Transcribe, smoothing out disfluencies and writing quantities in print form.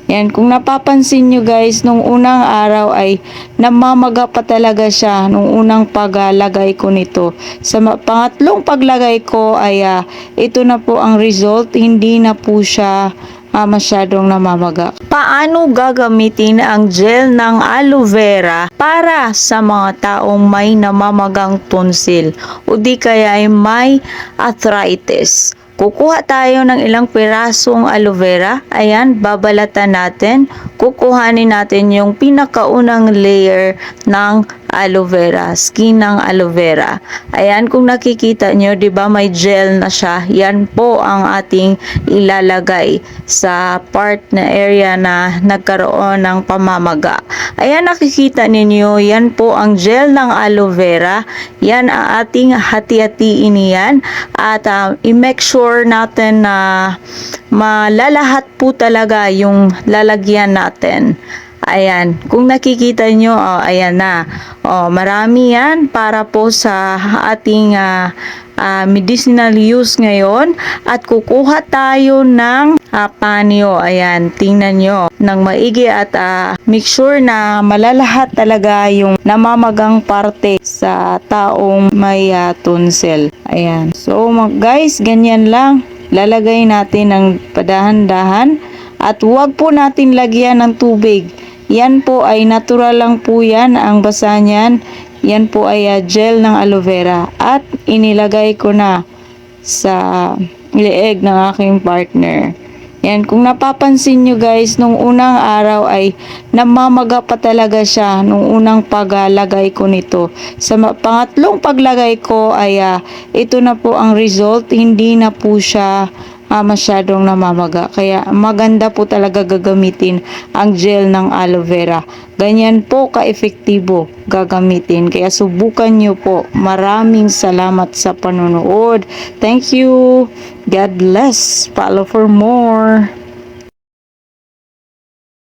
Yan, kung napapansin nyo guys, nung unang araw ay namamaga pa talaga siya nung unang paglagay ko nito. Sa pangatlong paglagay ko ay ito na po ang result, hindi na po siya masyadong namamaga. Paano gagamitin ang gel ng aloe vera para sa mga taong may namamagang tonsil o di kaya ay may arthritis? Kukuha tayo ng ilang pirasong aloe vera. Ayan, babalatan natin. Kukuhanin natin yung pinakaunang layer ng aloe vera, skin ng aloe vera. Ayan, kung nakikita nyo, di ba may gel na siya? Yan po ang ating ilalagay sa part na area na nagkaroon ng pamamaga. Ayan, nakikita ninyo, yan po ang gel ng aloe vera. Yan ang ating hati-hatiin yan at i-make sure natin na malalahat po talaga yung lalagyan natin. Ayan, kung nakikita nyo, ayan na. Marami yan para po sa ating medicinal use ngayon. At kukuha tayo ng panyo. Ayan, tingnan nyo ng maigi at make sure na malalahat talaga yung namamagang parte sa taong may tonsil. Ayan, so guys, ganyan lang. Lalagay natin ng padahan-dahan at huwag po natin lagyan ng tubig. Yan po ay natural lang po yan, ang basa niyan. Yan po ay gel ng aloe vera at inilagay ko na sa leeg ng aking partner. Yan, kung napapansin nyo guys, nung unang araw ay namamaga pa talaga siya nung unang paglagay ko nito. Sa pangatlong paglagay ko ay ito na po ang result, hindi na po siya masyadong namamaga. Kaya maganda po talaga gagamitin ang gel ng aloe vera. Ganyan po ka-efektibo gagamitin. Kaya subukan nyo po. Maraming salamat sa panonood. Thank you. God bless. Follow for more.